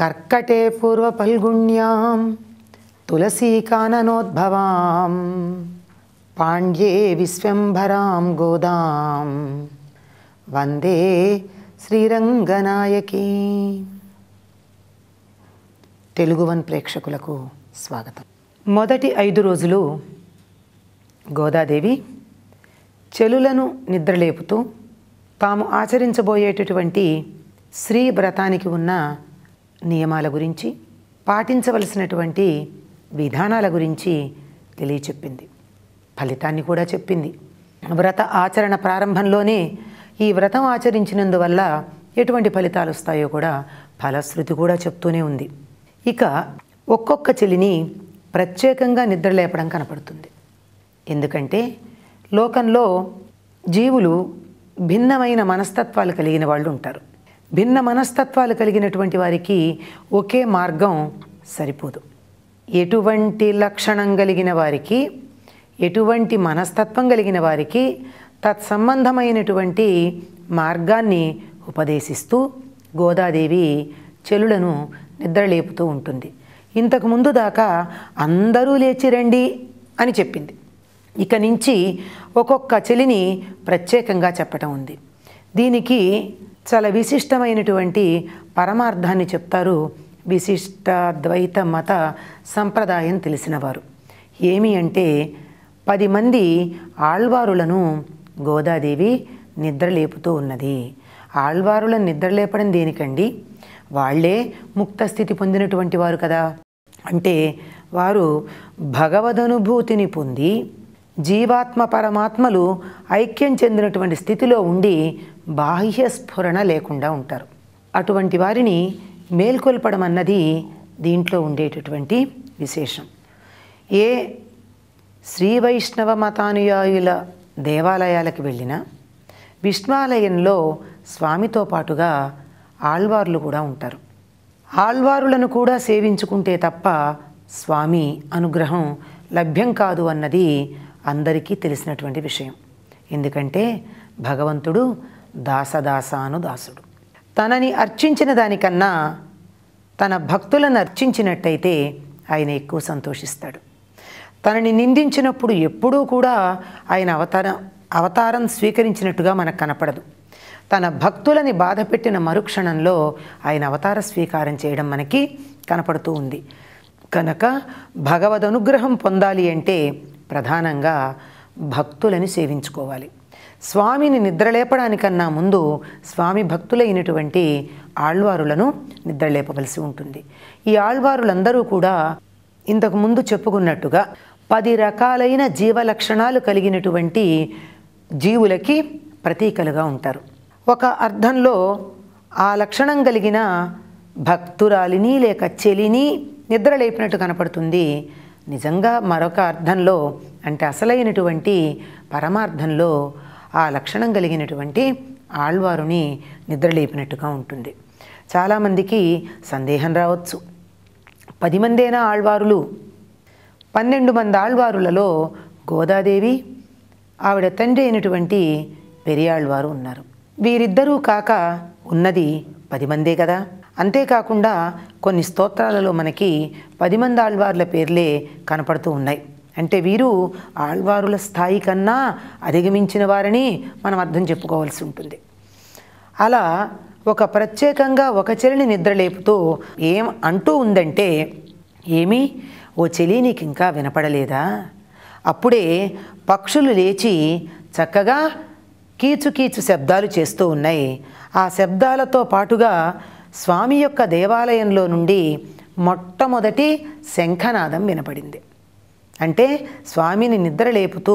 కర్కటే పూర్వఫల్గుణ్యాం తులసీకాననోద్భవాం పాండ్యే విశ్వంభరాం గోదాం వందే Sriranganayaki. Telugu one ప్రేక్షకులకు స్వాగతం. మొదటి 5 రోజులు గోదాదేవి చెలులను నిద్రలేపుతూ తాము ఆచరించబోయేటటువంటి శ్రీ వ్రతానికి ఉన్న నియమాల గురించి, పాటించవలసినటువంటి విధానాల గురించి తెలియచెప్పింది. ఫలితాన్ని కూడా చెప్పింది. వ్రత ఆచరణ ప్రారంభంలోనే ఈ వ్రతం ఆచరించినందువల్ల ఎటువంటి ఫలితాలు వస్తాయో కూడా ఫలశ్రుతి కూడా చెప్తూనే ఉంది. ఇక ఒక్కొక్క చెలిని ప్రత్యేకంగా నిద్రలేపడం కనపడుతుంది. ఎందుకంటే లోకంలో జీవులు భిన్నమైన మనస్తత్వాలు కలిగిన వాళ్ళు ఉంటారు. భిన్న మనస్తత్వాలు కలిగినటువంటి వారికి ఒకే మార్గం సరిపోదు. ఎటువంటి లక్షణం కలిగిన వారికి, ఎటువంటి మనస్తత్వం కలిగిన వారికి తత్సంబంధమైనటువంటి మార్గాన్ని ఉపదేశిస్తూ గోదాదేవి చెలులను నిద్రలేపుతూ ఉంటుంది. ఇంతకుముందు దాకా అందరూ లేచి రండి అని చెప్పింది. ఇక నుంచి ఒక్కొక్క చెలిని ప్రత్యేకంగా చెప్పటం ఉంది. దీనికి చాలా విశిష్టమైనటువంటి పరమార్థాన్ని చెప్తారు విశిష్ట ద్వైత మత సంప్రదాయం తెలిసినవారు. ఏమి అంటే 10 మంది ఆళ్వారులను గోదాదేవి నిద్రలేపుతూ ఉన్నది. ఆళ్వారులను నిద్రలేపడం దేనికండి? వాళ్లే ముక్త స్థితి పొందినటువంటి వారు కదా. అంటే వారు భగవదనుభూతిని పొంది జీవాత్మ పరమాత్మలు ఐక్యం చెందినటువంటి స్థితిలో ఉండి బాహ్య స్ఫురణ లేకుండా ఉంటారు. అటువంటి వారిని మేల్కొల్పడం అన్నది దీంట్లో ఉండేటటువంటి విశేషం. ఏ శ్రీ వైష్ణవ మతానుయాయుల దేవాలయాలకు వెళ్ళినా విష్ణాలయంలో స్వామితో పాటుగా ఆళ్వార్లు కూడా ఉంటారు. ఆళ్వారులను కూడా సేవించుకుంటే తప్ప స్వామి అనుగ్రహం లభ్యం కాదు అన్నది అందరికీ తెలిసినటువంటి విషయం. ఎందుకంటే భగవంతుడు దాసదాసాను దాసుడు. తనని అర్చించిన దానికన్నా తన భక్తులను అర్చించినట్టయితే ఆయన ఎక్కువ సంతోషిస్తాడు. తనని నిందించినప్పుడు ఎప్పుడూ కూడా ఆయన అవతారం స్వీకరించినట్టుగా మనకు కనపడదు. తన భక్తులని బాధపెట్టిన మరుక్షణంలో ఆయన అవతార స్వీకారం చేయడం మనకి కనపడుతూ ఉంది. కనుక భగవద్ అనుగ్రహం పొందాలి అంటే ప్రధానంగా భక్తులని సేవించుకోవాలి. స్వామిని నిద్రలేపడానికన్నా ముందు స్వామి భక్తులైనటువంటి ఆళ్వారులను నిద్రలేపవలసి ఉంటుంది. ఈ ఆళ్వారులందరూ కూడా ఇంతకుముందు చెప్పుకున్నట్టుగా 10 రకాలైన జీవలక్షణాలు కలిగినటువంటి జీవులకి ప్రతీకలుగా ఉంటారు. ఒక అర్థంలో ఆ లక్షణం కలిగిన భక్తురాలిని లేక చెలిని నిద్రలేపినట్టు కనపడుతుంది. నిజంగా మరొక అర్థంలో అంటే అసలైనటువంటి పరమార్థంలో ఆ లక్షణం కలిగినటువంటి ఆళ్వారుని నిద్రలేపినట్టుగా ఉంటుంది. చాలామందికి సందేహం రావచ్చు, 10 మందేనా ఆళ్వారులు? 12 మంది ఆళ్వారులలో గోదాదేవి, ఆవిడ తండ్రి అయినటువంటి పెరియాళ్వారు ఉన్నారు. వీరిద్దరూ కాక ఉన్నది 10 మందే కదా. అంతేకాకుండా కొన్ని స్తోత్రాలలో మనకి 10 మంది ఆళ్వార్ల పేర్లే కనపడుతూ ఉన్నాయి. అంటే వీరు ఆళ్వారుల స్థాయి కన్నా అధిగమించిన వారని మనం అర్థం చెప్పుకోవాల్సి ఉంటుంది. అలా ఒక ప్రత్యేకంగా ఒక చెలిని నిద్రలేపుతూ ఏం అంటూ ఉందంటే, ఏమి ఓ చెలి నీకు ఇంకా వినపడలేదా? అప్పుడే పక్షులు లేచి చక్కగా కీచుకీచు శబ్దాలు చేస్తూ ఉన్నాయి. ఆ శబ్దాలతో పాటుగా స్వామి యొక్క దేవాలయంలో నుండి మొట్టమొదటి శంఖనాదం వినపడింది. అంటే స్వామిని నిద్రలేపుతూ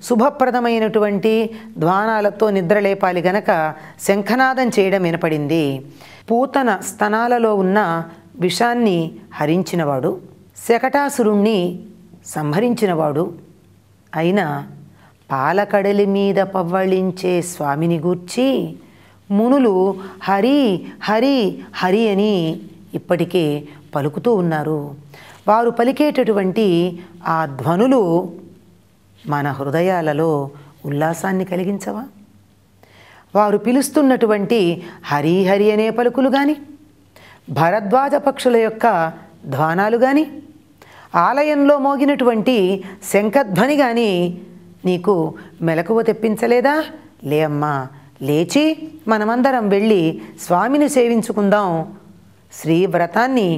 శుభప్రదమైనటువంటి ధ్వానాలతో నిద్రలేపాలి గనక శంఖనాదం చేయడం వినపడింది. పూతన స్తనాలలో ఉన్న విషాన్ని హరించినవాడు, శకటాసురుణ్ణి సంహరించినవాడు అయిన పాలకడలి మీద పవ్వళించే స్వామిని గూర్చి మునులు హరి హరి హరి అని ఇప్పటికే పలుకుతూ ఉన్నారు. వారు పలికేటటువంటి ఆ ధ్వనులు మన హృదయాలలో ఉల్లాసాన్ని కలిగించవా? వారు పిలుస్తున్నటువంటి హరి హరి అనే పలుకులు కానీ, భరద్వాజ పక్షుల యొక్క ధ్వానాలు కానీ, ఆలయంలో మోగినటువంటి శంఖధ్వని కానీ నీకు మెలకువ తెప్పించలేదా? లే అమ్మా, లేచి మనమందరం వెళ్ళి స్వామిని సేవించుకుందాం, శ్రీవ్రతాన్ని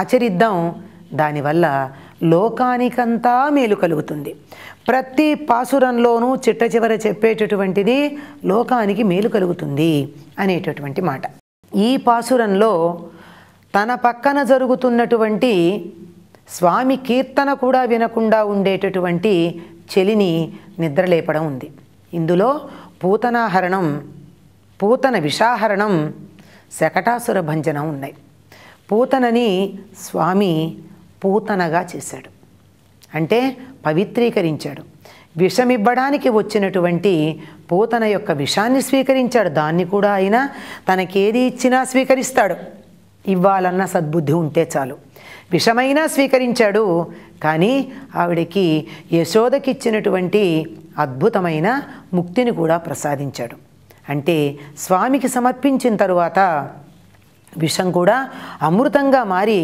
ఆచరిద్దాం. దానివల్ల లోకానికంతా మేలు కలుగుతుంది. ప్రతి పాసురంలోనూ చిట్ట చివర చెప్పేటటువంటిది లోకానికి మేలు కలుగుతుంది అనేటటువంటి మాట. ఈ పాసురంలో తన పక్కన జరుగుతున్నటువంటి స్వామి కీర్తన కూడా వినకుండా ఉండేటటువంటి చెలిని నిద్రలేపడం ఉంది. ఇందులో పూతనాహరణం, పూతన విషాహరణం, శకటాసుర భంజనం ఉన్నాయి. పూతనని స్వామి పూతనగా చేశాడు, అంటే పవిత్రీకరించాడు. విషమివ్వడానికి వచ్చినటువంటి పూతన యొక్క విషాన్ని స్వీకరించాడు. దాన్ని కూడా ఆయన తనకేది ఇచ్చినా స్వీకరిస్తాడు. ఇవ్వాలన్న సద్బుద్ధి ఉంటే చాలు. విషమైనా స్వీకరించాడు, కానీ ఆవిడకి యశోదకిచ్చినటువంటి అద్భుతమైన ముక్తిని కూడా ప్రసాదించాడు. అంటే స్వామికి సమర్పించిన తరువాత విషం కూడా అమృతంగా మారి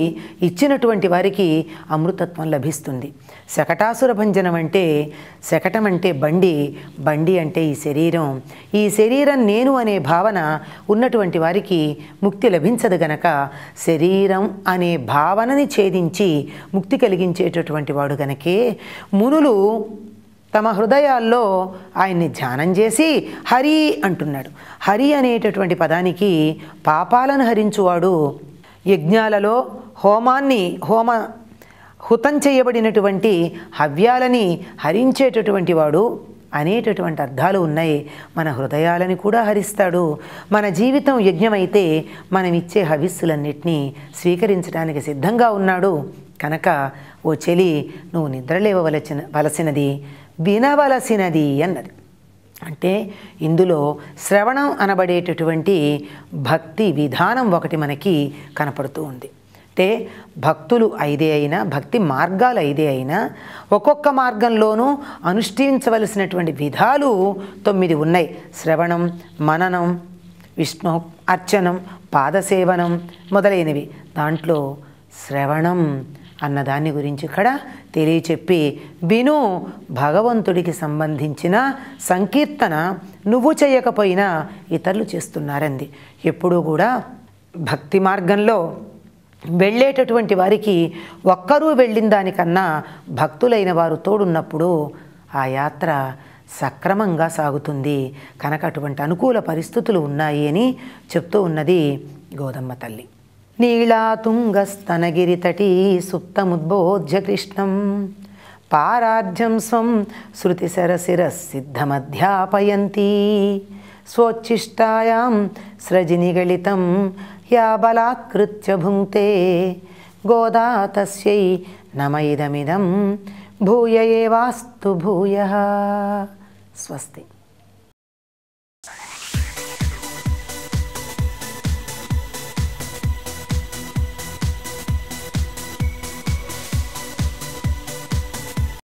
ఇచ్చినటువంటి వారికి అమృతత్వం లభిస్తుంది. శకటాసుర భంజనం అంటే, శకటం అంటే బండి, బండి అంటే ఈ శరీరం. ఈ శరీరం నేను అనే భావన ఉన్నటువంటి వారికి ముక్తి లభించదు గనక శరీరం అనే భావనని ఛేదించి ముక్తి కలిగించేటటువంటి వాడు గనకే మునులు తమ హృదయాల్లో ఆయన్ని ధ్యానం చేసి హరి అంటున్నాడు. హరి అనేటటువంటి పదానికి పాపాలను హరించువాడు, యజ్ఞాలలో హుతం చేయబడినటువంటి హవ్యాలని హరించేటటువంటి వాడు అనేటటువంటి అర్థాలు ఉన్నాయి. మన హృదయాలని కూడా హరిస్తాడు. మన జీవితం యజ్ఞమైతే మనం ఇచ్చే హవిస్సులన్నిటినీ స్వీకరించడానికి సిద్ధంగా ఉన్నాడు. కనుక ఓ చెలి, నువ్వు నిద్రలేవలసినది, వినవలసినది అన్నది. అంటే ఇందులో శ్రవణం అనబడేటటువంటి భక్తి విధానం ఒకటి మనకి కనపడుతూ ఉంది. అంటే భక్తులు 5 అయినా, భక్తి మార్గాలు 5 అయినా, ఒక్కొక్క మార్గంలోనూ అనుష్ఠించవలసినటువంటి విధాలు 9 ఉన్నాయి. శ్రవణం, మననం, విష్ణు అర్చనం, పాదసేవనం మొదలైనవి. దాంట్లో శ్రవణం అన్నదాన్ని గురించి ఇక్కడ తెలియచెప్పి, విను, భగవంతుడికి సంబంధించిన సంకీర్తన నువ్వు చేయకపోయినా ఇతరులు చేస్తున్నారంది. ఎప్పుడూ కూడా భక్తి మార్గంలో వెళ్ళేటటువంటి వారికి ఒక్కరూ వెళ్ళిన దానికన్నా భక్తులైన వారు తోడున్నప్పుడు ఆ యాత్ర సక్రమంగా సాగుతుంది. కనుక అటువంటి అనుకూల పరిస్థితులు ఉన్నాయి అని చెప్తూ ఉన్నది గోదమ్మ తల్లి. నీళాతుంగస్తనగిరితటీ సుప్తముద్బోధ్య కృష్ణం పారార్ధ్యం స్వం శృతిశరశిరసిద్ధమధ్యాపయంతి స్వోచ్ఛిష్టాయాం స్రజినిగళితం యా బలాత్కృత్య భుంక్తే గోదా తస్యై నమ ఇదమిదం భూయ ఏవాస్తు భూయః. స్వస్తి.